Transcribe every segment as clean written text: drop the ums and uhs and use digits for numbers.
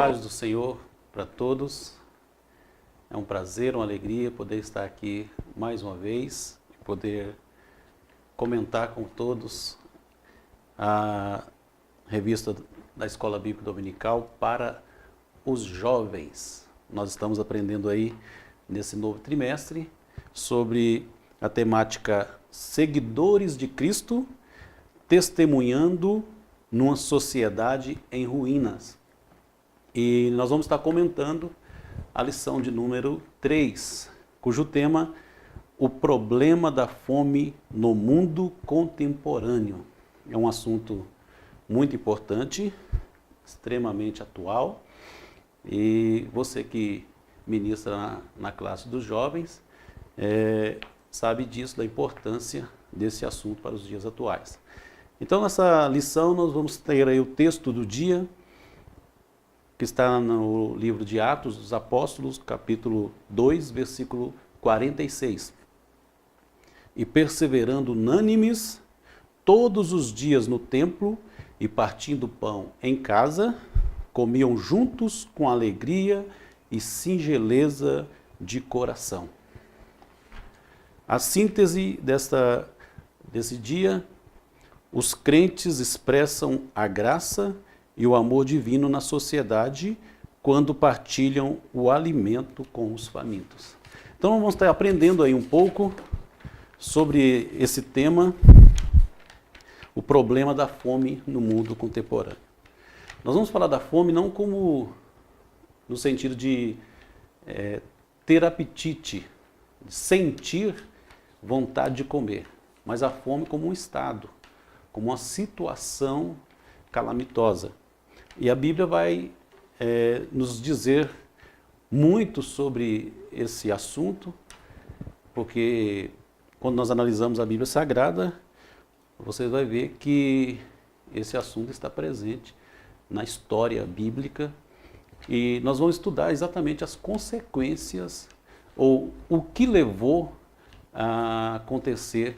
paz do Senhor para todos. É um prazer, uma alegria poder estar aqui mais uma vez, poder comentar com todos a revista da Escola Bíblica Dominical para os jovens. Nós estamos aprendendo aí nesse novo trimestre sobre a temática Seguidores de Cristo, testemunhando numa sociedade em ruínas. E nós vamos estar comentando a lição de número 3, cujo tema, o problema da fome no mundo contemporâneo. É um assunto muito importante, extremamente atual, e você que ministra na classe dos jovens, sabe disso, da importância desse assunto para os dias atuais. Então, nessa lição, nós vamos ter aí o texto do dia, que está no livro de Atos dos Apóstolos, capítulo 2, versículo 46. E perseverando unânimes todos os dias no templo e partindo pão em casa, comiam juntos com alegria e singeleza de coração. A síntese desse dia: os crentes expressam a graça e o amor divino na sociedade quando partilham o alimento com os famintos. Então vamos estar aprendendo aí um pouco sobre esse tema, o problema da fome no mundo contemporâneo. Nós vamos falar da fome não como no sentido de ter apetite, de sentir vontade de comer, mas a fome como um estado, como uma situação calamitosa. E a Bíblia vai nos dizer muito sobre esse assunto, porque quando nós analisamos a Bíblia Sagrada, você vai ver que esse assunto está presente na história bíblica, e nós vamos estudar exatamente as consequências, ou o que levou a acontecer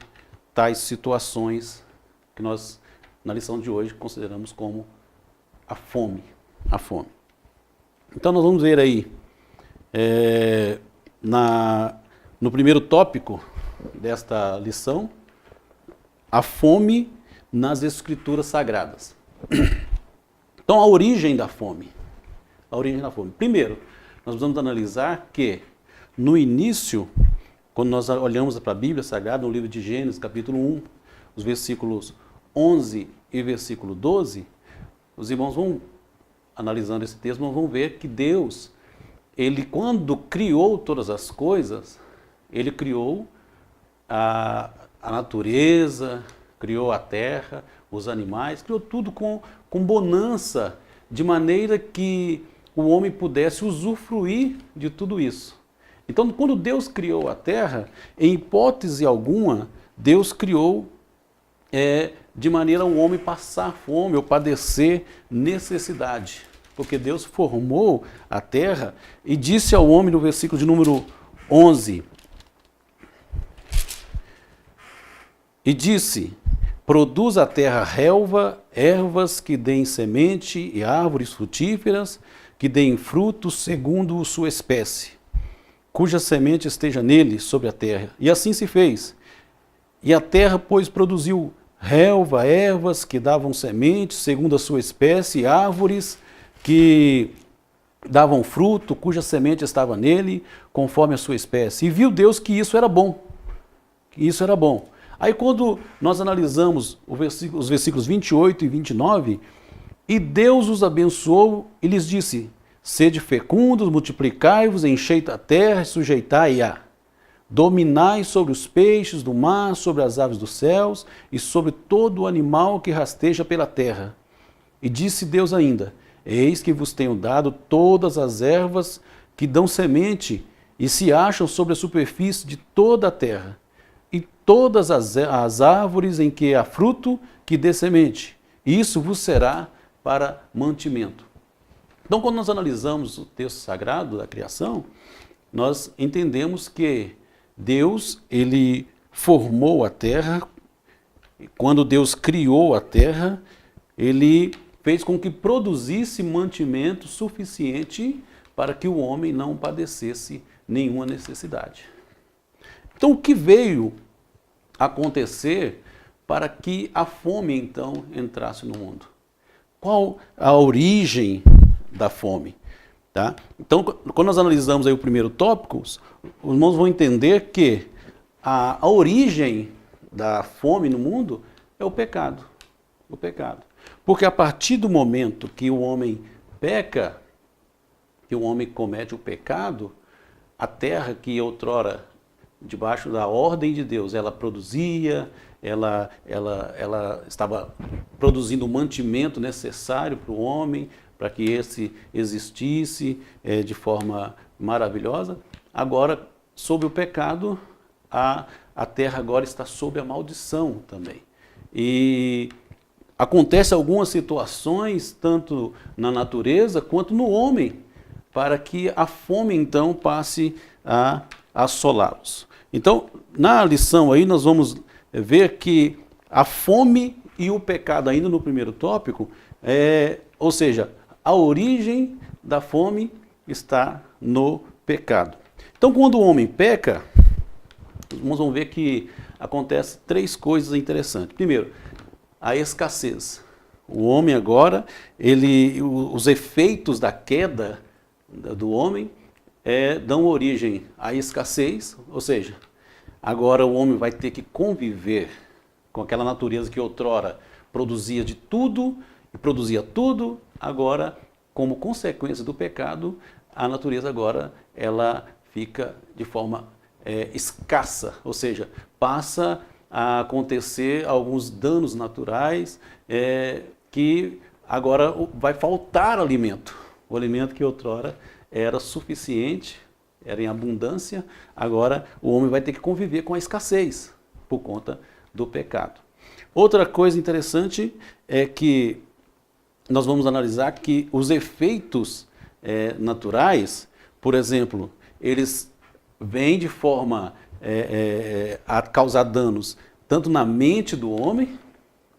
tais situações que nós, na lição de hoje, consideramos como a fome. A fome. Então nós vamos ver aí, no primeiro tópico desta lição, a fome nas Escrituras Sagradas. Então a origem da fome. A origem da fome. Primeiro, nós vamos analisar que no início, quando nós olhamos para a Bíblia Sagrada, no livro de Gênesis, capítulo 1, os versículos 11 e versículo 12, os irmãos vão, analisando esse texto, vão ver que Deus, Ele quando criou todas as coisas, Ele criou a natureza, criou a terra, os animais, criou tudo com bonança, de maneira que o homem pudesse usufruir de tudo isso. Então, quando Deus criou a terra, em hipótese alguma, Deus criou de maneira o homem passar fome ou padecer necessidade. Porque Deus formou a terra e disse ao homem no versículo de número 11, e disse: produz a terra relva, ervas que deem semente e árvores frutíferas, que deem frutos segundo sua espécie, cuja semente esteja nele sobre a terra. E assim se fez. E a terra, pois, produziu relva, ervas que davam semente segundo a sua espécie, e árvores que davam fruto, cuja semente estava nele, conforme a sua espécie. E viu Deus que isso era bom. Que isso era bom. Aí quando nós analisamos os versículos 28 e 29, e Deus os abençoou e lhes disse: sede fecundos, multiplicai-vos, enchei a terra e sujeitai-a. Dominai sobre os peixes do mar, sobre as aves dos céus e sobre todo o animal que rasteja pela terra. E disse Deus ainda: eis que vos tenho dado todas as ervas que dão semente e se acham sobre a superfície de toda a terra, e todas as árvores em que há fruto que dê semente. Isso vos será para mantimento. Então, quando nós analisamos o texto sagrado da criação, nós entendemos que Deus, Ele formou a terra. Quando Deus criou a terra, Ele fez com que produzisse mantimento suficiente para que o homem não padecesse nenhuma necessidade. Então, o que veio acontecer para que a fome, então, entrasse no mundo? Qual a origem da fome? Tá? Então, quando nós analisamos aí o primeiro tópico, os irmãos vão entender que a origem da fome no mundo é o pecado. O pecado. Porque a partir do momento que o homem peca, que o homem comete o pecado, a terra que outrora, debaixo da ordem de Deus, ela produzia, ela estava produzindo o mantimento necessário para o homem, para que esse existisse de forma maravilhosa. Agora, sob o pecado, a terra agora está sob a maldição também. E acontecem algumas situações, tanto na natureza quanto no homem, para que a fome então passe a assolá-los. Então, na lição aí nós vamos ver que a fome e o pecado, ainda no primeiro tópico, ou seja, a origem da fome está no pecado. Então, quando o homem peca, os irmãos vão ver que acontece três coisas interessantes. Primeiro, a escassez. O homem agora, os efeitos da queda do homem dão origem à escassez, ou seja, agora o homem vai ter que conviver com aquela natureza que outrora produzia de tudo e produzia tudo. Agora, como consequência do pecado, a natureza agora ela fica de forma escassa, ou seja, passa a acontecer alguns danos naturais que agora vai faltar alimento. O alimento que outrora era suficiente, era em abundância, agora o homem vai ter que conviver com a escassez por conta do pecado. Outra coisa interessante é que nós vamos analisar que os efeitos naturais, por exemplo, eles vêm de forma a causar danos tanto na mente do homem,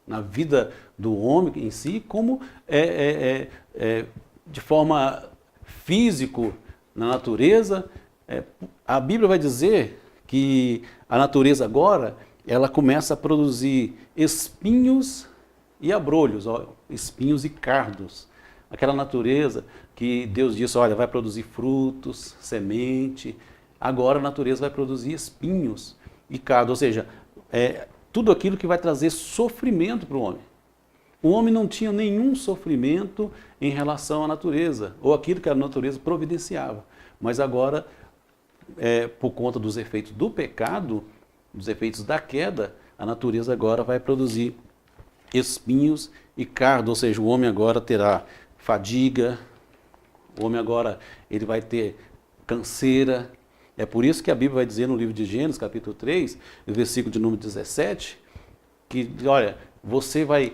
na vida do homem em si, como de forma físico na natureza. A Bíblia vai dizer que a natureza agora ela começa a produzir espinhos e abrolhos, espinhos e cardos. Aquela natureza que Deus disse, olha, vai produzir frutos, semente. Agora a natureza vai produzir espinhos e cardos, ou seja, tudo aquilo que vai trazer sofrimento para o homem. O homem não tinha nenhum sofrimento em relação à natureza, ou aquilo que a natureza providenciava. Mas agora, por conta dos efeitos do pecado, dos efeitos da queda, a natureza agora vai produzir espinhos e cardos, ou seja, o homem agora terá fadiga, o homem agora ele vai ter canseira. É por isso que a Bíblia vai dizer no livro de Gênesis, capítulo 3, no versículo de número 17, que, olha, você vai,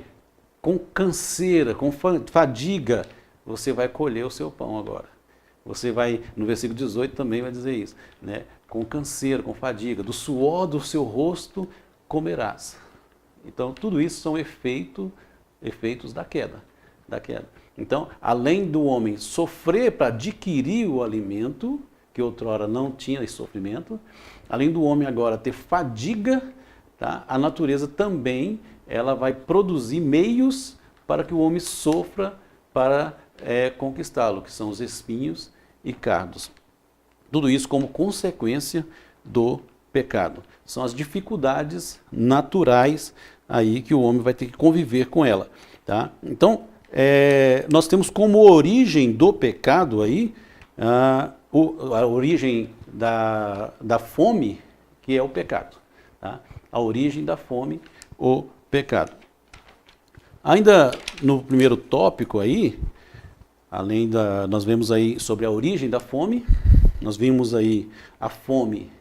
com canseira, com fadiga, você vai colher o seu pão agora. Você vai, no versículo 18 também vai dizer isso, né? Com canseira, com fadiga, do suor do seu rosto comerás. Então, tudo isso são efeitos da queda. Então, além do homem sofrer para adquirir o alimento, que outrora não tinha esse sofrimento, além do homem agora ter fadiga, tá? A natureza também ela vai produzir meios para que o homem sofra para conquistá-lo, que são os espinhos e cardos. Tudo isso como consequência do pecado. São as dificuldades naturais aí que o homem vai ter que conviver com ela. Tá? Então, nós temos como origem do pecado aí, a origem da fome, que é o pecado. Tá? A origem da fome, o pecado. Ainda no primeiro tópico aí, nós vemos aí sobre a origem da fome, nós vimos aí a fome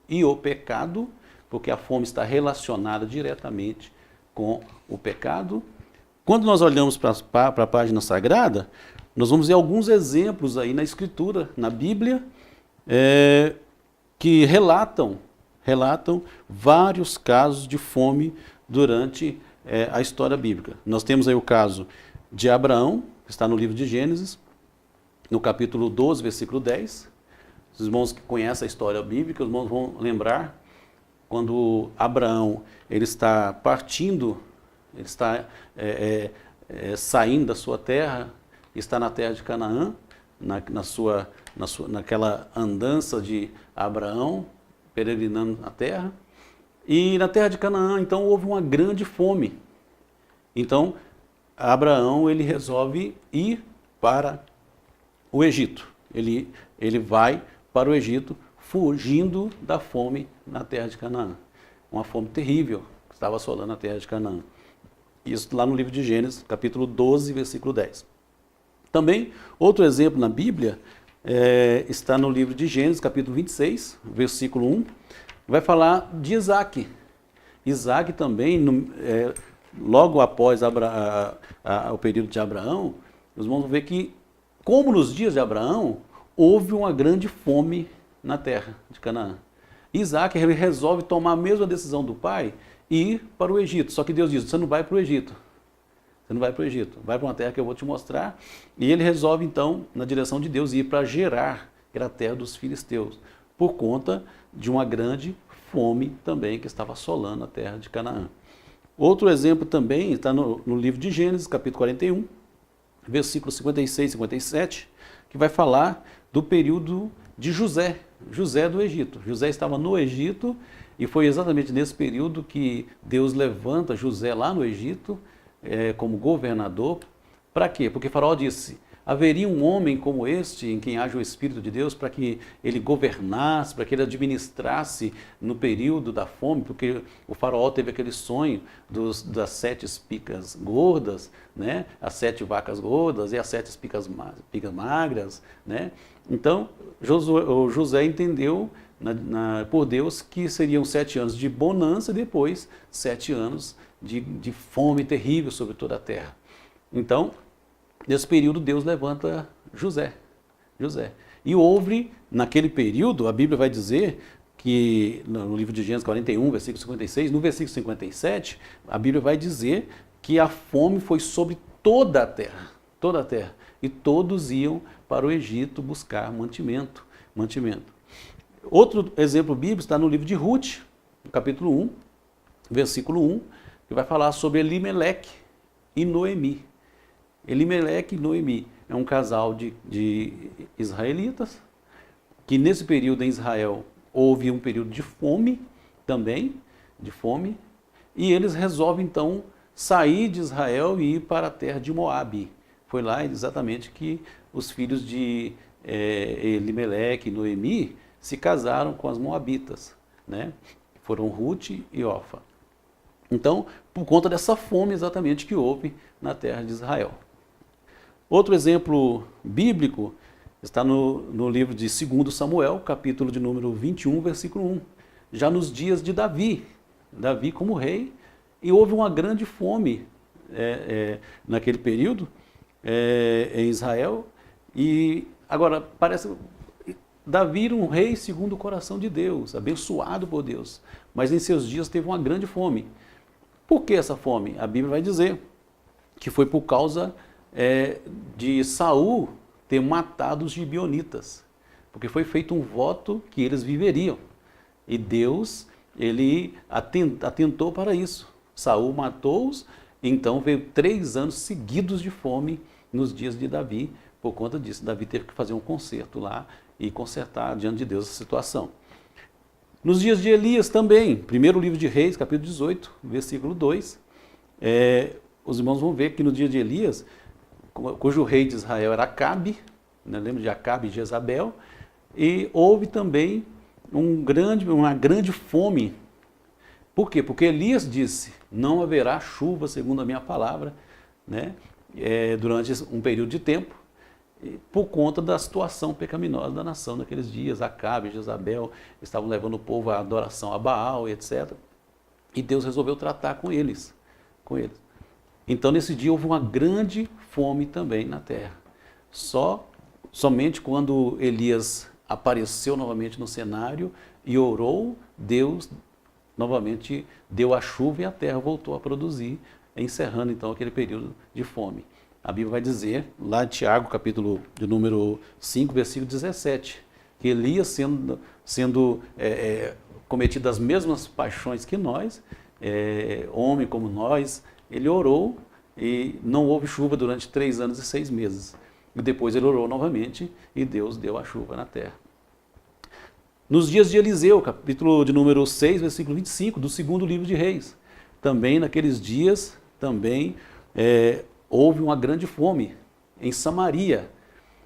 e o pecado, porque a fome está relacionada diretamente com o pecado. Quando nós olhamos para a página sagrada, nós vamos ver alguns exemplos aí na Escritura, na Bíblia, que relatam vários casos de fome durante a história bíblica. Nós temos aí o caso de Abraão, que está no livro de Gênesis, no capítulo 12, versículo 10. Os irmãos que conhecem a história bíblica, os irmãos vão lembrar quando Abraão ele está partindo, ele está saindo da sua terra, está na terra de Canaã, naquela andança de Abraão, peregrinando na terra. E na terra de Canaã, então, houve uma grande fome. Então, Abraão ele resolve ir para o Egito. Ele vai para o Egito fugindo da fome na terra de Canaã. Uma fome terrível que estava assolando a terra de Canaã. Isso lá no livro de Gênesis, capítulo 12, versículo 10. Também, outro exemplo na Bíblia está no livro de Gênesis, capítulo 26, versículo 1. Vai falar de Isaac. Isaac também, logo após o período de Abraão, nós vamos ver que, como nos dias de Abraão, houve uma grande fome na terra de Canaã. Isaac resolve tomar a mesma decisão do pai e ir para o Egito. Só que Deus diz, você não vai para o Egito. Você não vai para o Egito. Vai para uma terra que eu vou te mostrar. E ele resolve, então, na direção de Deus, ir para Gerar, que era a terra dos filisteus, por conta de uma grande fome também que estava assolando a terra de Canaã. Outro exemplo também está no livro de Gênesis, capítulo 41, versículos 56 e 57, que vai falar do período de José do Egito. José estava no Egito e foi exatamente nesse período que Deus levanta José lá no Egito como governador. Para quê? Porque Faraó disse, haveria um homem como este, em quem haja o Espírito de Deus, para que ele governasse, para que ele administrasse no período da fome, porque o Faraó teve aquele sonho das 7 espigas gordas, né? As 7 vacas gordas e as 7 espigas magras, né? Então, José entendeu por Deus que seriam 7 anos de bonança e depois 7 anos de fome terrível sobre toda a terra. Então, nesse período, Deus levanta José. E houve, naquele período, a Bíblia vai dizer que, no livro de Gênesis 41, versículo 56, no versículo 57, a Bíblia vai dizer que a fome foi sobre toda a terra, e todos iam para o Egito buscar mantimento. Outro exemplo bíblico está no livro de Ruth, no capítulo 1, versículo 1, que vai falar sobre Elimeleque e Noemi. Elimeleque e Noemi é um casal de israelitas, que nesse período em Israel houve um período de fome também, e eles resolvem então sair de Israel e ir para a terra de Moabe. Foi lá exatamente que os filhos de Elimeleque e Noemi se casaram com as moabitas, né? Foram Ruth e Orfa. Então, por conta dessa fome exatamente que houve na terra de Israel. Outro exemplo bíblico está no livro de 2 Samuel, capítulo de número 21, versículo 1. Já nos dias de Davi como rei, e houve uma grande fome naquele período em Israel. E agora, parece Davi era um rei segundo o coração de Deus, abençoado por Deus, mas em seus dias teve uma grande fome. Por que essa fome? A Bíblia vai dizer que foi por causa de Saul ter matado os gibeonitas, porque foi feito um voto que eles viveriam, e Deus ele atentou para isso. Saul matou-os, então veio 3 anos seguidos de fome nos dias de Davi. Por conta disso, Davi teve que fazer um concerto lá e consertar diante de Deus a situação. Nos dias de Elias também, primeiro livro de Reis, capítulo 18, versículo 2, os irmãos vão ver que no dia de Elias, cujo rei de Israel era Acabe, né, lembra de Acabe e Jezabel, e houve também uma grande fome. Por quê? Porque Elias disse, não haverá chuva segundo a minha palavra, né, durante um período de tempo, por conta da situação pecaminosa da nação naqueles dias. Acabe e Jezabel estavam levando o povo à adoração a Baal, etc. E Deus resolveu tratar com eles. Então, nesse dia, houve uma grande fome também na terra. Somente quando Elias apareceu novamente no cenário e orou, Deus novamente deu a chuva e a terra voltou a produzir, encerrando então aquele período de fome. A Bíblia vai dizer, lá em Tiago, capítulo de número 5, versículo 17, que Elias sendo cometido as mesmas paixões que nós, homem como nós, ele orou e não houve chuva durante 3 anos e 6 meses. E depois ele orou novamente e Deus deu a chuva na terra. Nos dias de Eliseu, capítulo de número 6, versículo 25, do segundo livro de Reis. Também naqueles dias, houve uma grande fome em Samaria.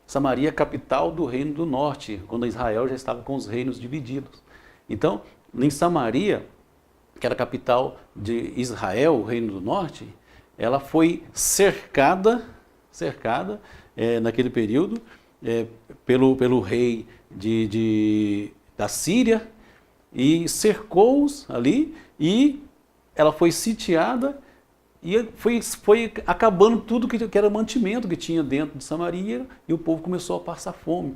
Samaria, capital do reino do norte, quando Israel já estava com os reinos divididos. Então, em Samaria, que era a capital de Israel, o reino do norte, ela foi cercada naquele período pelo rei da Síria, e cercou-os ali, e ela foi sitiada, e foi acabando tudo que era mantimento que tinha dentro de Samaria, e o povo começou a passar fome,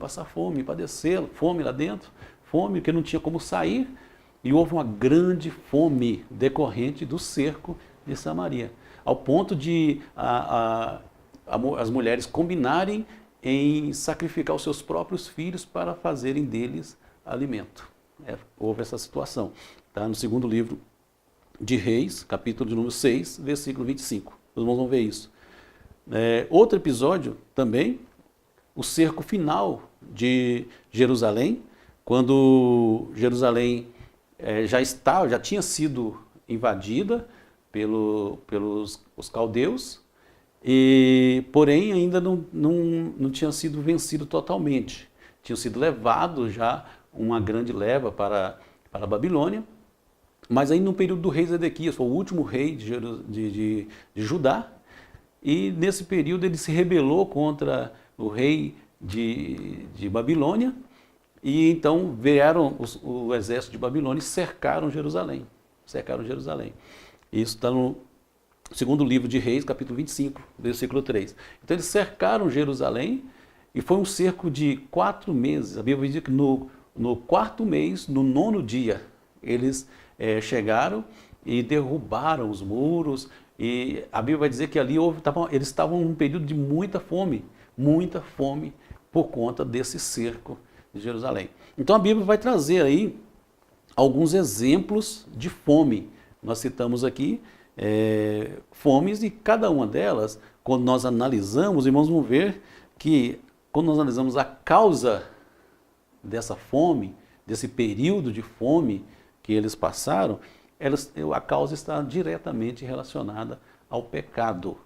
padecer, fome lá dentro, fome que não tinha como sair, e houve uma grande fome decorrente do cerco de Samaria, ao ponto de as mulheres combinarem em sacrificar os seus próprios filhos para fazerem deles alimento. Houve essa situação. Está no segundo livro de Reis, capítulo de número 6, versículo 25. Os irmãos vão ver isso. Outro episódio também, o cerco final de Jerusalém, quando Jerusalém já tinha sido invadida pelos caldeus, porém ainda não tinha sido vencido totalmente. Tinham sido levados já uma grande leva para a Babilônia, mas aí no período do rei Zedequias, foi o último rei de Judá, e nesse período ele se rebelou contra o rei de Babilônia, e então vieram o exército de Babilônia e cercaram Jerusalém. Isso está no segundo livro de Reis, capítulo 25, versículo 3. Então eles cercaram Jerusalém, e foi um cerco de 4 meses. A Bíblia diz que no 4º mês, no 9º dia, eles chegaram e derrubaram os muros, e a Bíblia vai dizer que ali eles estavam num período de muita fome por conta desse cerco de Jerusalém. Então a Bíblia vai trazer aí alguns exemplos de fome. Nós citamos aqui fomes, e cada uma delas, quando nós analisamos, irmãos, vão ver que quando nós analisamos a causa dessa fome, desse período de fome que eles passaram, a causa está diretamente relacionada ao pecado.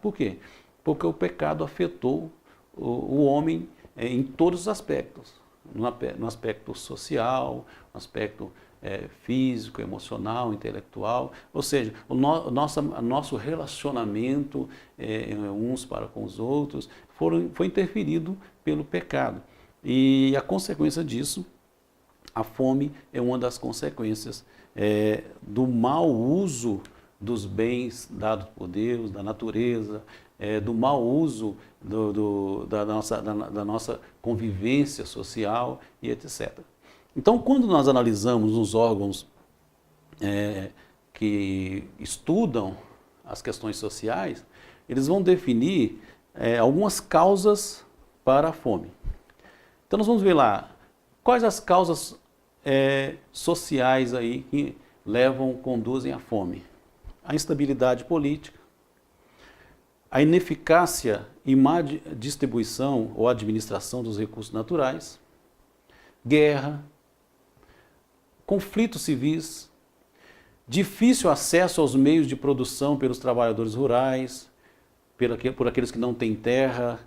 Por quê? Porque o pecado afetou o homem em todos os aspectos, no aspecto social, no aspecto físico, emocional, intelectual, ou seja, o nosso relacionamento uns para com os outros foi interferido pelo pecado. E a consequência disso, a fome é uma das consequências do mau uso dos bens dados por Deus, da natureza, do mau uso da nossa convivência social e etc. Então, quando nós analisamos os órgãos que estudam as questões sociais, eles vão definir algumas causas para a fome. Então, nós vamos ver lá quais as causas sociais aí que conduzem à fome. A instabilidade política, a ineficácia e má distribuição ou administração dos recursos naturais, guerra, conflitos civis, difícil acesso aos meios de produção pelos trabalhadores rurais, por aqueles que não têm terra,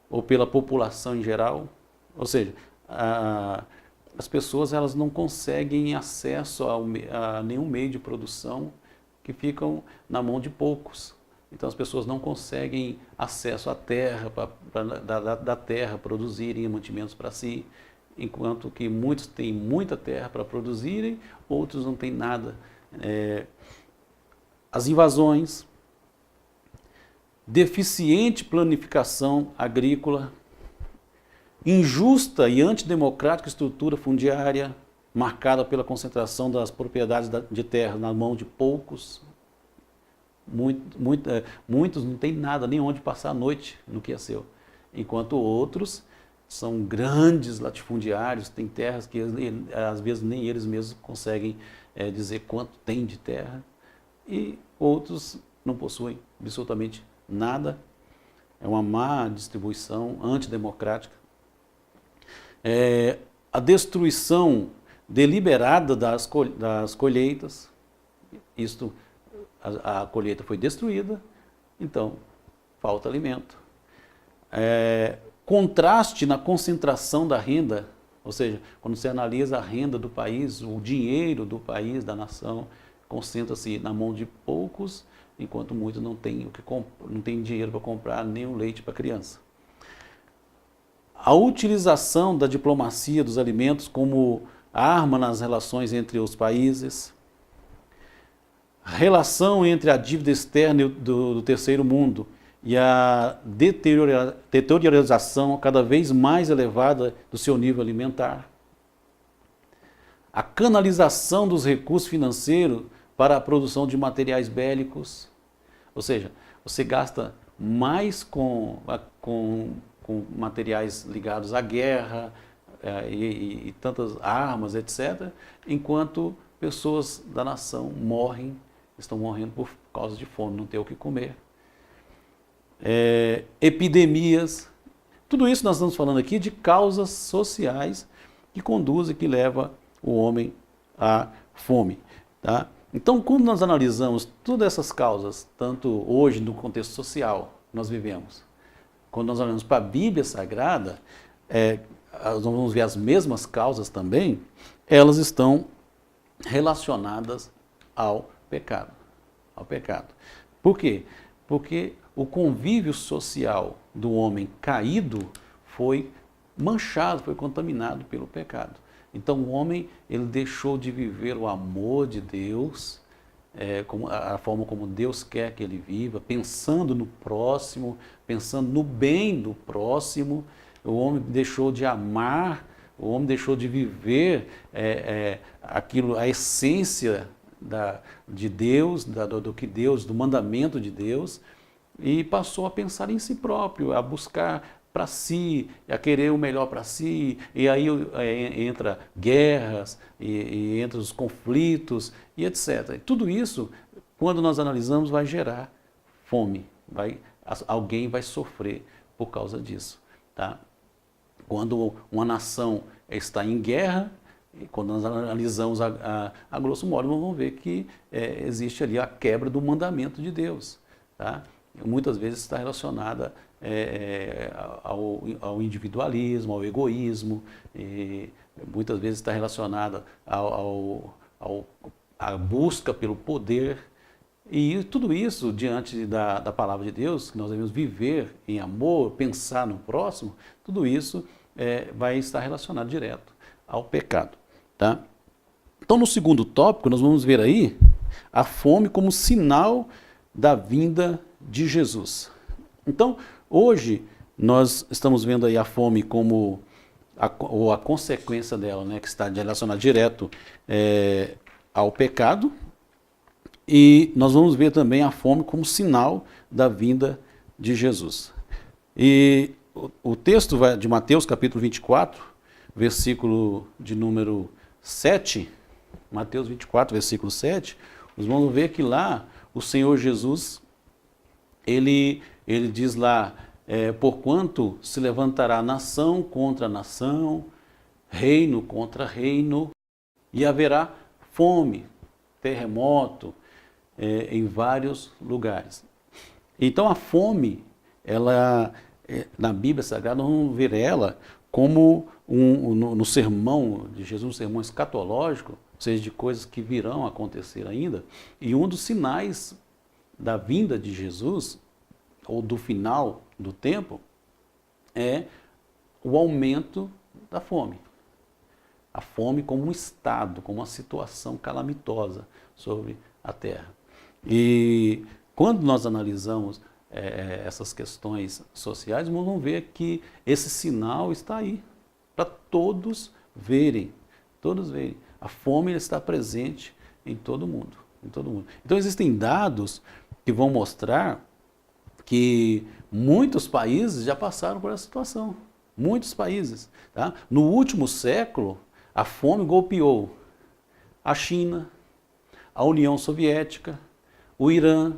ou pela população em geral. Ou seja, as pessoas elas não conseguem acesso a nenhum meio de produção, que ficam na mão de poucos. Então as pessoas não conseguem acesso à terra, da terra, produzirem mantimentos para si, enquanto que muitos têm muita terra para produzirem, outros não têm nada. As invasões, deficiente planificação agrícola, injusta e antidemocrática estrutura fundiária, marcada pela concentração das propriedades de terra na mão de poucos. Muitos não têm nada, nem onde passar a noite no que é seu. Enquanto outros são grandes latifundiários, têm terras que às vezes nem eles mesmos conseguem dizer quanto tem de terra. E outros não possuem absolutamente nada. É uma má distribuição, antidemocrática. A destruição deliberada das colheitas. Isto, a colheita foi destruída, então falta alimento. Contraste na concentração da renda, ou seja, quando você analisa a renda do país, o dinheiro do país, da nação, concentra-se na mão de poucos, enquanto muitos não têm dinheiro para comprar nem o leite para a criança. A utilização da diplomacia dos alimentos como arma nas relações entre os países, relação entre a dívida externa do terceiro mundo e a deteriorização cada vez mais elevada do seu nível alimentar, a canalização dos recursos financeiros para a produção de materiais bélicos, ou seja, você gasta mais com materiais ligados à guerra e tantas armas, etc., enquanto pessoas da nação estão morrendo por causa de fome, não ter o que comer. Epidemias, tudo isso nós estamos falando aqui de causas sociais que conduzem, que levam o homem à fome. Tá? Então, quando nós analisamos todas essas causas, tanto hoje no contexto social que nós vivemos, quando nós olhamos para a Bíblia Sagrada, nós vamos ver as mesmas causas também, elas estão relacionadas ao pecado. Por quê? Porque o convívio social do homem caído foi manchado, foi contaminado pelo pecado. Então o homem, ele deixou de viver o amor de Deus, a forma como Deus quer que ele viva, pensando no próximo, pensando no bem do próximo. O homem deixou de amar, o homem deixou de viver a essência de Deus, do mandamento de Deus, e passou a pensar em si próprio, a buscar para si, a querer o melhor para si, e aí entra guerras, e entra os conflitos, e etc. E tudo isso, quando nós analisamos, vai gerar fome, alguém vai sofrer por causa disso. Tá? Quando uma nação está em guerra, e quando nós analisamos a grosso modo, nós vamos ver que existe ali a quebra do mandamento de Deus. Tá? Muitas vezes está relacionada ao individualismo, ao egoísmo, e muitas vezes está relacionada à busca pelo poder. E tudo isso, diante da palavra de Deus, que nós devemos viver em amor, pensar no próximo, tudo isso vai estar relacionado direto ao pecado. Tá? Então, no segundo tópico, nós vamos ver aí a fome como sinal da vinda de Jesus. Então, hoje, nós estamos vendo aí a fome como a consequência dela, né, que está relacionada direto ao pecado, e nós vamos ver também a fome como sinal da vinda de Jesus. E o texto de Mateus, capítulo 24, versículo de número 7, Mateus 24, versículo 7, nós vamos ver que lá o Senhor Jesus, ele diz lá, porquanto se levantará nação contra nação, reino contra reino, e haverá fome, terremoto, em vários lugares. Então a fome, ela, na Bíblia Sagrada, nós vamos ver ela como no sermão de Jesus, um sermão escatológico, ou seja, de coisas que virão a acontecer ainda, e um dos sinais da vinda de Jesus, ou do final do tempo, é o aumento da fome. A fome como um estado, como uma situação calamitosa sobre a terra. E quando nós analisamos essas questões sociais, nós vamos ver que esse sinal está aí, para todos verem. Todos verem. A fome está presente em todo mundo. Então existem dados que vão mostrar que muitos países já passaram por essa situação. Muitos países. Tá? No último século, a fome golpeou a China, a União Soviética, o Irã,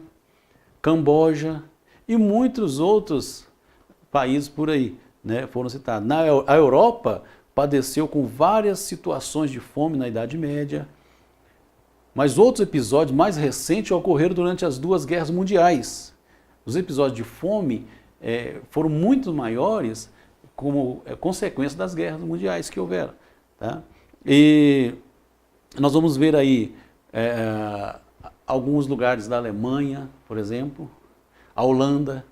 Camboja e muitos outros países por aí, né, foram citados. A Europa padeceu com várias situações de fome na Idade Média, mas outros episódios mais recentes ocorreram durante as duas guerras mundiais. Os episódios de fome foram muito maiores como consequência das guerras mundiais que houveram. Tá? E nós vamos ver aí alguns lugares da Alemanha, por exemplo, a Holanda.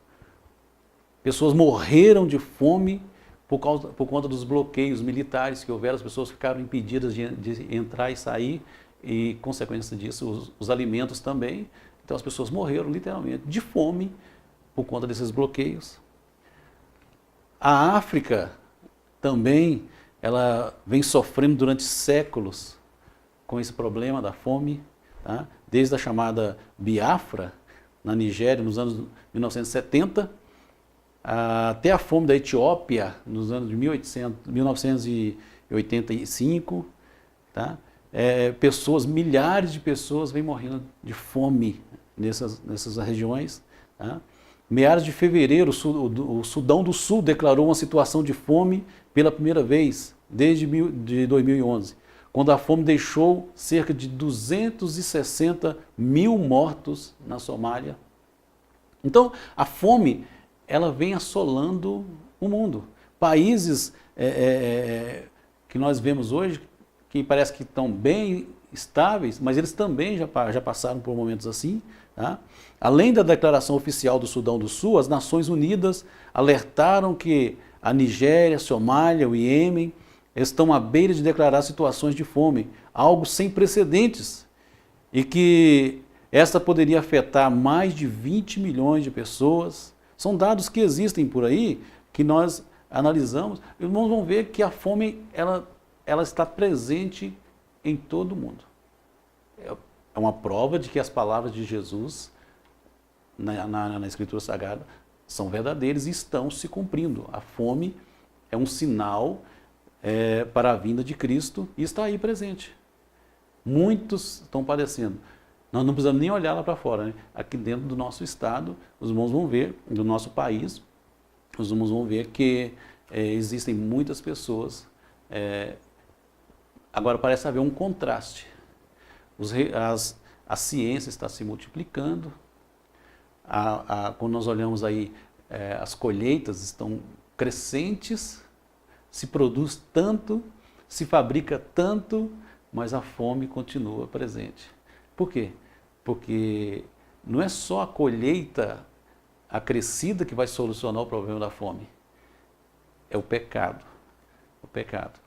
Pessoas morreram de fome por conta dos bloqueios militares que houveram, as pessoas ficaram impedidas de entrar e sair, e, consequência disso, os alimentos também. Então as pessoas morreram literalmente de fome por conta desses bloqueios. A África também, ela vem sofrendo durante séculos com esse problema da fome, tá? Desde a chamada Biafra, na Nigéria, nos anos 1970, até a fome da Etiópia, nos anos de 1985, tá? Milhares de pessoas vêm morrendo de fome nessas regiões. Tá? Meados de fevereiro, o Sudão do Sul declarou uma situação de fome pela primeira vez, desde 2011, quando a fome deixou cerca de 260 mil mortos na Somália. Então, a fome, ela vem assolando o mundo. Países que nós vemos hoje, que parece que estão bem estáveis, mas eles também já passaram por momentos assim. Tá? Além da declaração oficial do Sudão do Sul, as Nações Unidas alertaram que a Nigéria, Somália, o Iêmen estão à beira de declarar situações de fome, algo sem precedentes, e que esta poderia afetar mais de 20 milhões de pessoas. São dados que existem por aí, que nós analisamos, e irmãos vão ver que a fome ela está presente em todo o mundo. É uma prova de que as palavras de Jesus na Escritura Sagrada são verdadeiras e estão se cumprindo. A fome é um sinal para a vinda de Cristo e está aí presente. Muitos estão padecendo. Nós não precisamos nem olhar lá para fora, né? Aqui dentro do nosso estado, os irmãos vão ver, do nosso país, os irmãos vão ver que existem muitas pessoas. Agora parece haver um contraste. A ciência está se multiplicando. Quando nós olhamos aí, as colheitas estão crescentes, se produz tanto, se fabrica tanto, mas a fome continua presente. Por quê? Porque não é só a colheita acrescida que vai solucionar o problema da fome. É o pecado. O pecado.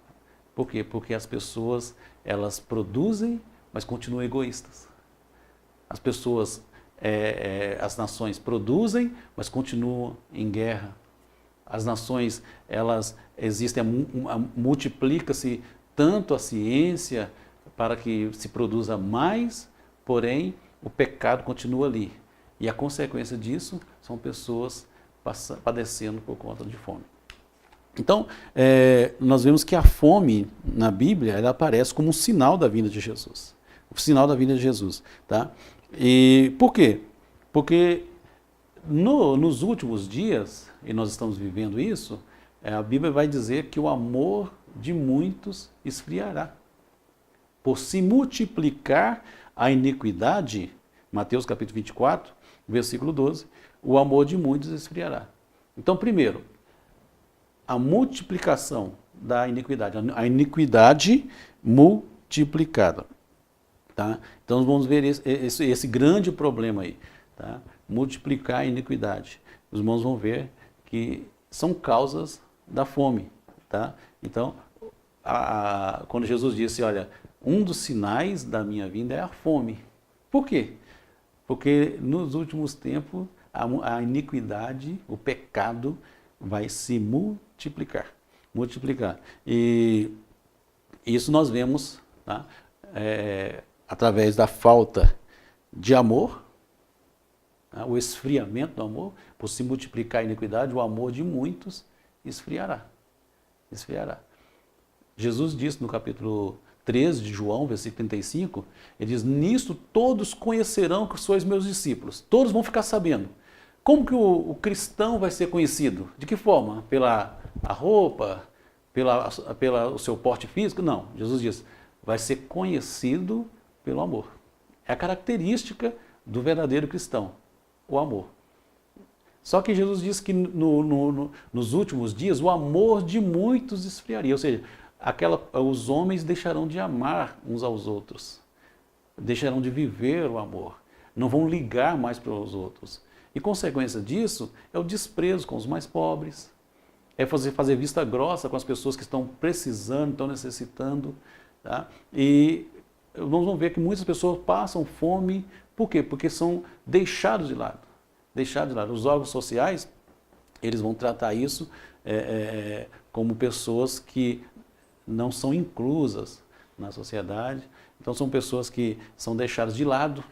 Por quê? Porque as pessoas, elas produzem, mas continuam egoístas. As pessoas, as nações produzem, mas continuam em guerra. As nações, elas existem, multiplica-se tanto a ciência para que se produza mais, porém o pecado continua ali. E a consequência disso são pessoas padecendo por conta de fome. Então, nós vemos que a fome na Bíblia, ela aparece como um sinal da vinda de Jesus. O sinal da vinda de Jesus. Tá? E por quê? Porque nos últimos dias, e nós estamos vivendo isso, a Bíblia vai dizer que o amor de muitos esfriará. Por se multiplicar a iniquidade, Mateus capítulo 24, versículo 12, o amor de muitos esfriará. Então, primeiro, a multiplicação da iniquidade, a iniquidade multiplicada. Tá? Então, nós vamos ver esse grande problema aí. Tá? Multiplicar a iniquidade. Os irmãos vão ver que são causas da fome. Tá? Então, quando Jesus disse, olha, um dos sinais da minha vinda é a fome. Por quê? Porque nos últimos tempos a iniquidade, o pecado vai se multiplicar. E isso nós vemos, tá? Através da falta de amor, O esfriamento do amor, por se multiplicar a iniquidade, o amor de muitos esfriará. Esfriará. Jesus disse no capítulo 13 de João, versículo 35, ele diz, nisto todos conhecerão que sois meus discípulos. Todos vão ficar sabendo. Como que o cristão vai ser conhecido? De que forma? Pela a roupa? Pela o seu porte físico? Não. Jesus diz, vai ser conhecido pelo amor. É a característica do verdadeiro cristão, o amor. Só que Jesus diz que nos últimos dias o amor de muitos esfriaria, ou seja, os homens deixarão de amar uns aos outros, deixarão de viver o amor, não vão ligar mais para os outros. E consequência disso é o desprezo com os mais pobres, é fazer vista grossa com as pessoas que estão precisando, estão necessitando. Tá? E nós vamos ver que muitas pessoas passam fome, por quê? Porque são deixados de lado. Deixados de lado. Os órgãos sociais, eles vão tratar isso como pessoas que não são inclusas na sociedade. Então são pessoas que são deixadas de lado,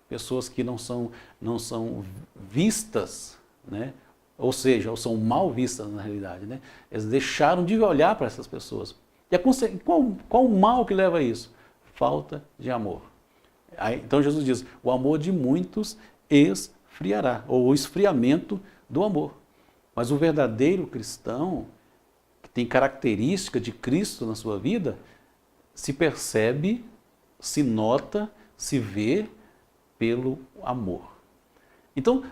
pessoas que não são vistas, né? Ou seja, ou são mal vistas na realidade. Né? Eles deixaram de olhar para essas pessoas. E qual o mal que leva a isso? Falta de amor. Então Jesus diz, o amor de muitos esfriará, ou o esfriamento do amor. Mas o verdadeiro cristão, que tem característica de Cristo na sua vida, se percebe, se nota, se vê pelo amor. Então,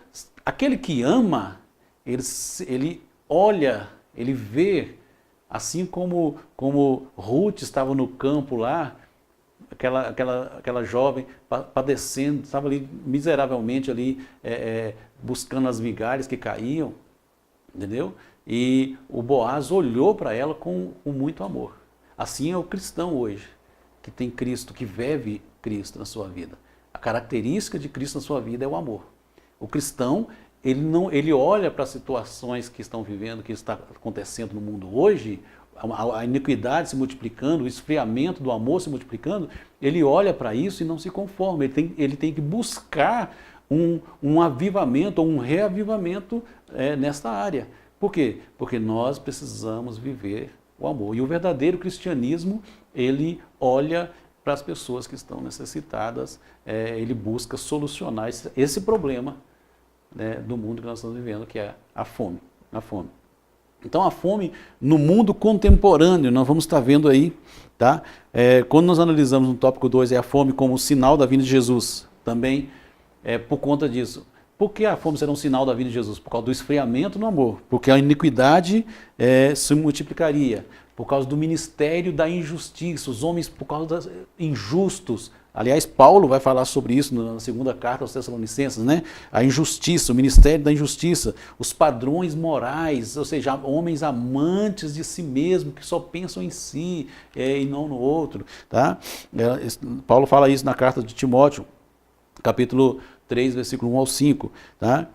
aquele que ama, ele olha, ele vê, assim como Ruth estava no campo lá, aquela jovem padecendo, estava ali miseravelmente ali, buscando as migalhas que caíam, entendeu? E o Boaz olhou para ela com muito amor. Assim é o cristão hoje, que tem Cristo, que vive Cristo na sua vida. A característica de Cristo na sua vida é o amor. O cristão, ele olha para as situações que estão vivendo, que está acontecendo no mundo hoje, a iniquidade se multiplicando, o esfriamento do amor se multiplicando, ele olha para isso e não se conforma, ele tem que buscar um avivamento ou um reavivamento nesta área. Por quê? Porque nós precisamos viver o amor. E o verdadeiro cristianismo, ele olha para as pessoas que estão necessitadas, ele busca solucionar esse problema, né, do mundo que nós estamos vivendo, que é a fome. A fome. Então a fome no mundo contemporâneo, nós vamos estar vendo aí, tá? Quando nós analisamos no tópico 2, é a fome como sinal da vinda de Jesus, também por conta disso. Por que a fome será um sinal da vinda de Jesus? Por causa do esfriamento no amor, porque a iniquidade se multiplicaria, por causa do ministério da injustiça, os homens por causa dos injustos. Aliás, Paulo vai falar sobre isso na segunda carta aos Tessalonicenses, né? A injustiça, o ministério da injustiça, os padrões morais, ou seja, homens amantes de si mesmos, que só pensam em si e não no outro. Tá? Paulo fala isso na carta de Timóteo, capítulo 3, versículo 1 ao 5. Tá?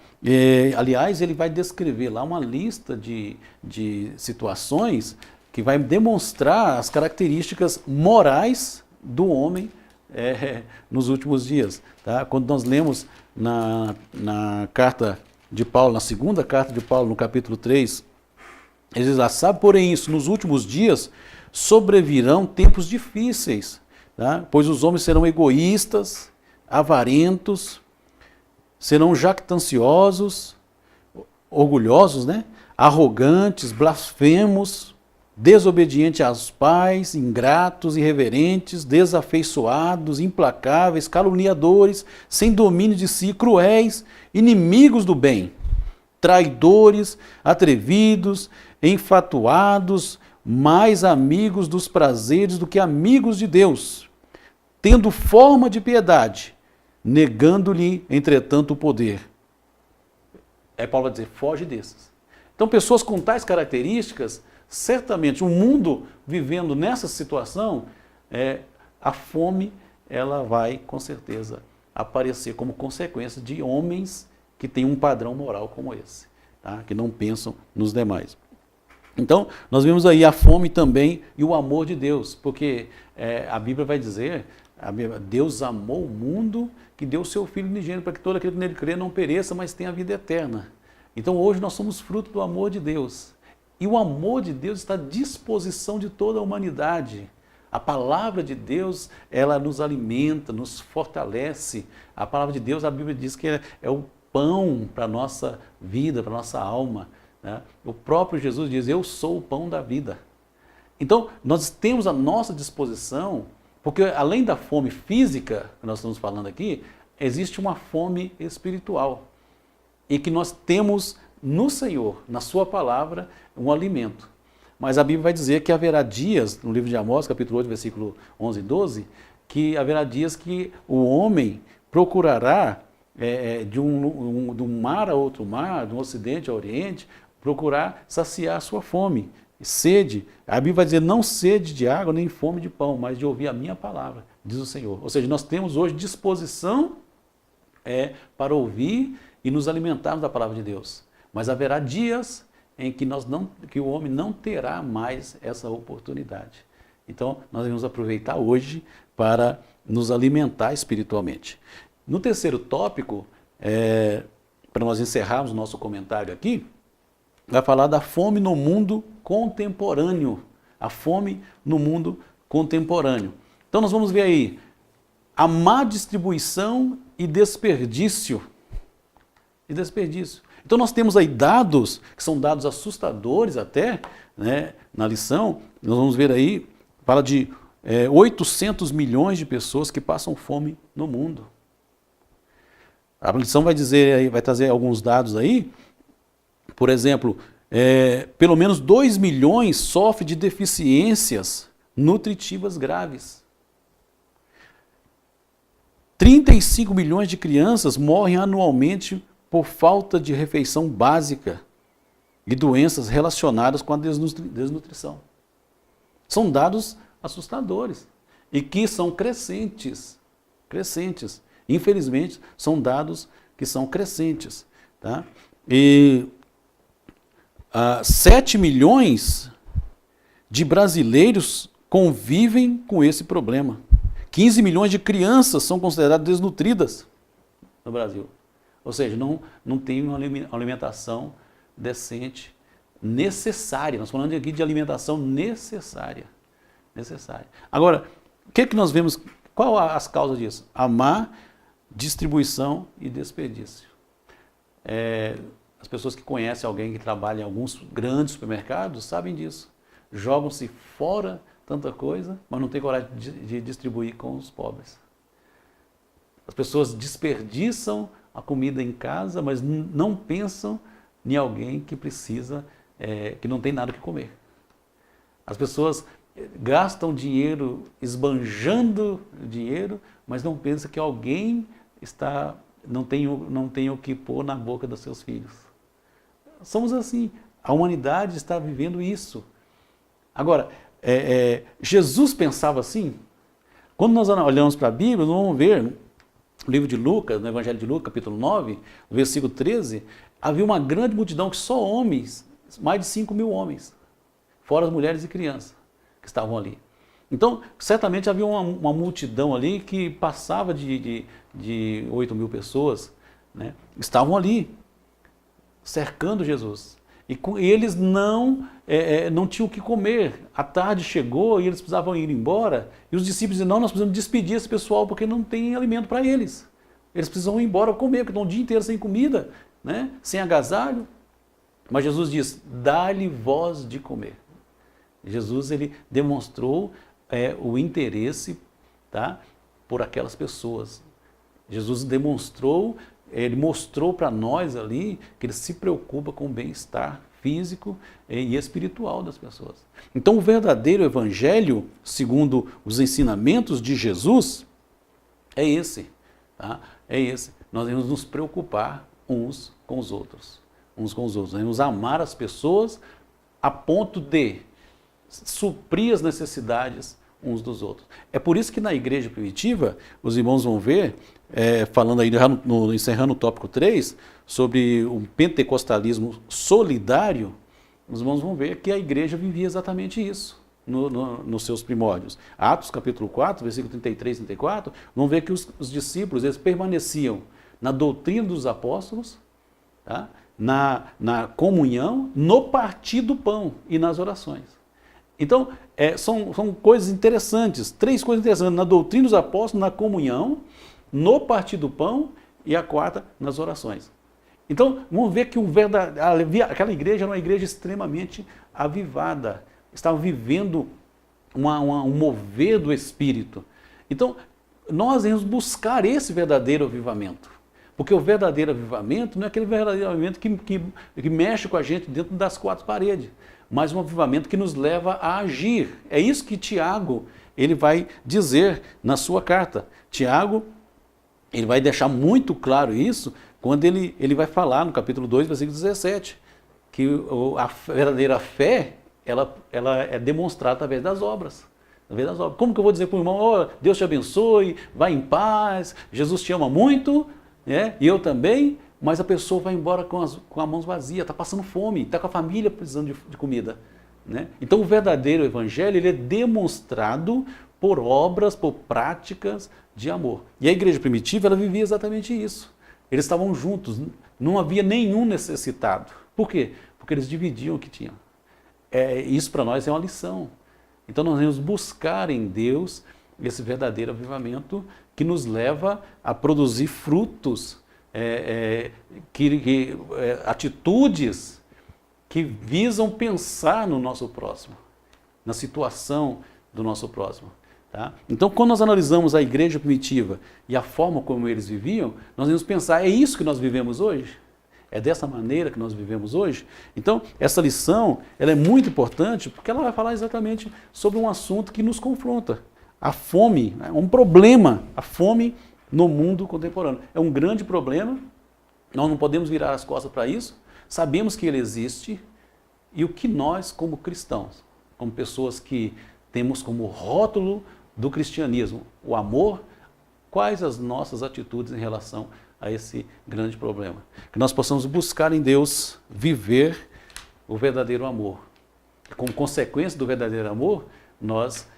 Aliás, ele vai descrever lá uma lista de situações que vai demonstrar as características morais do homem nos últimos dias. Tá? Quando nós lemos na carta de Paulo, na segunda carta de Paulo, no capítulo 3, ele diz lá, sabe porém isso, nos últimos dias sobrevirão tempos difíceis, tá? Pois os homens serão egoístas, avarentos, serão jactanciosos, orgulhosos, né? Arrogantes, blasfemos, desobedientes aos pais, ingratos, irreverentes, desafeiçoados, implacáveis, caluniadores, sem domínio de si, cruéis, inimigos do bem, traidores, atrevidos, enfatuados, mais amigos dos prazeres do que amigos de Deus, tendo forma de piedade, negando-lhe, entretanto, o poder. Paulo vai dizer, foge desses. Então, pessoas com tais características, certamente, o mundo vivendo nessa situação, a fome, ela vai, com certeza, aparecer como consequência de homens que têm um padrão moral como esse, tá? Que não pensam nos demais. Então, nós vemos aí a fome também e o amor de Deus, porque a Bíblia vai dizer, Deus amou o mundo, que deu o seu Filho unigênito, para que todo aquele que nele crê não pereça, mas tenha a vida eterna. Então hoje nós somos fruto do amor de Deus. E o amor de Deus está à disposição de toda a humanidade. A palavra de Deus, ela nos alimenta, nos fortalece. A palavra de Deus, a Bíblia diz que é o pão para a nossa vida, para a nossa alma, né? O próprio Jesus diz, eu sou o pão da vida. Então, nós temos à nossa disposição, porque além da fome física, que nós estamos falando aqui, existe uma fome espiritual. E que nós temos no Senhor, na sua palavra, um alimento. Mas a Bíblia vai dizer que haverá dias, no livro de Amós, capítulo 8, versículo 11 e 12, que haverá dias que o homem procurará de um mar a outro mar, de um ocidente a oriente, procurar saciar a sua fome, sede. A Bíblia vai dizer, não sede de água, nem fome de pão, mas de ouvir a minha palavra, diz o Senhor. Ou seja, nós temos hoje disposição para ouvir e nos alimentarmos da palavra de Deus. Mas haverá dias em que o homem não terá mais essa oportunidade. Então, nós devemos aproveitar hoje para nos alimentar espiritualmente. No terceiro tópico, para nós encerrarmos o nosso comentário aqui, vai falar da fome no mundo contemporâneo. A fome no mundo contemporâneo. Então, nós vamos ver aí a má distribuição e desperdício. Então nós temos aí dados, que são dados assustadores até, né, na lição, nós vamos ver aí, fala de 800 milhões de pessoas que passam fome no mundo. A lição vai trazer alguns dados aí, por exemplo, pelo menos 2 milhões sofrem de deficiências nutritivas graves. 35 milhões de crianças morrem anualmente por falta de refeição básica e doenças relacionadas com a desnutrição. São dados assustadores e que são crescentes. Infelizmente, são dados que são crescentes. Tá? E 7 milhões de brasileiros convivem com esse problema. 15 milhões de crianças são consideradas desnutridas no Brasil. Ou seja, não tem uma alimentação decente, necessária. Nós falamos aqui de alimentação necessária. Agora, o que nós vemos? Qual as causas disso? A má distribuição e desperdício. As pessoas que conhecem alguém que trabalha em alguns grandes supermercados sabem disso. Jogam-se fora tanta coisa, mas não tem coragem de distribuir com os pobres. As pessoas desperdiçam a comida em casa, mas não pensam em alguém que precisa, que não tem nada que comer. As pessoas gastam dinheiro, esbanjando dinheiro, mas não pensam que alguém não tem o que pôr na boca dos seus filhos. Somos assim, a humanidade está vivendo isso. Agora, Jesus pensava assim? Quando nós olhamos para a Bíblia, nós vamos ver no livro de Lucas, no Evangelho de Lucas, capítulo 9, no versículo 13, havia uma grande multidão, que só homens, mais de 5 mil homens, fora as mulheres e crianças que estavam ali. Então, certamente havia uma multidão ali que passava de 8 mil pessoas, né? Estavam ali, cercando Jesus. E eles não tinham o que comer. A tarde chegou e eles precisavam ir embora. E os discípulos diziam, não, nós precisamos despedir esse pessoal porque não tem alimento para eles. Eles precisam ir embora comer, porque estão o dia inteiro sem comida, né? Sem agasalho. Mas Jesus diz, dá-lhe voz de comer. Jesus ele demonstrou o interesse, tá, por aquelas pessoas. Jesus ele mostrou para nós ali que ele se preocupa com o bem-estar físico e espiritual das pessoas. Então o verdadeiro evangelho, segundo os ensinamentos de Jesus, é esse. Tá? É esse. Nós devemos nos preocupar uns com os outros. Nós devemos amar as pessoas a ponto de suprir as necessidades uns dos outros. É por isso que na igreja primitiva, os irmãos vão ver, falando aí, encerrando o tópico 3, sobre o pentecostalismo solidário, os irmãos vão ver que a igreja vivia exatamente isso. nos seus primórdios. Atos capítulo 4, versículo 33 e 34, vamos ver que os discípulos eles permaneciam na doutrina dos apóstolos, tá? na comunhão, no partir do pão e nas orações. Então, são coisas interessantes, 3 coisas interessantes, na doutrina dos apóstolos, na comunhão, no partir do pão e a 4ª, nas orações. Então, vamos ver que aquela igreja era uma igreja extremamente avivada, estava vivendo um mover do Espírito. Então, nós devemos buscar esse verdadeiro avivamento, porque o verdadeiro avivamento não é aquele verdadeiro avivamento que mexe com a gente dentro das 4 paredes, mas um avivamento que nos leva a agir. É isso que Tiago ele vai dizer na sua carta. Tiago ele vai deixar muito claro isso quando ele vai falar no capítulo 2, versículo 17, que a verdadeira fé ela é demonstrada através das obras. Como que eu vou dizer para o irmão, oh, Deus te abençoe, vai em paz, Jesus te ama muito, e eu também, mas a pessoa vai embora com as mãos vazias, está passando fome, está com a família precisando de comida. Então o verdadeiro evangelho ele é demonstrado por obras, por práticas de amor. E a igreja primitiva ela vivia exatamente isso. Eles estavam juntos, não havia nenhum necessitado. Por quê? Porque eles dividiam o que tinham. Isso para nós é uma lição. Então nós devemos buscar em Deus esse verdadeiro avivamento que nos leva a produzir frutos, atitudes que visam pensar no nosso próximo, na situação do nosso próximo. Tá? Então, quando nós analisamos a igreja primitiva e a forma como eles viviam, nós devemos pensar, é isso que nós vivemos hoje? É dessa maneira que nós vivemos hoje? Então, essa lição ela é muito importante porque ela vai falar exatamente sobre um assunto que nos confronta. A fome, é um problema, a fome no mundo contemporâneo. É um grande problema, nós não podemos virar as costas para isso, sabemos que ele existe e o que nós, como cristãos, como pessoas que temos como rótulo do cristianismo o amor, quais as nossas atitudes em relação a esse grande problema? Que nós possamos buscar em Deus viver o verdadeiro amor. Como consequência do verdadeiro amor, nós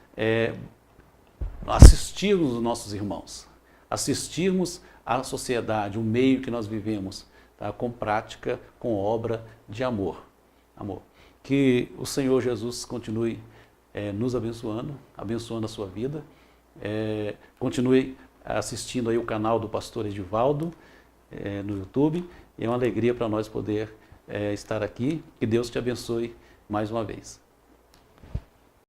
assistirmos os nossos irmãos, assistirmos a sociedade, o meio que nós vivemos, tá? Com prática, com obra de amor. Que o Senhor Jesus continue nos abençoando a sua vida. Continue assistindo aí o canal do pastor Edivaldo no YouTube. É uma alegria para nós poder estar aqui. Que Deus te abençoe mais uma vez.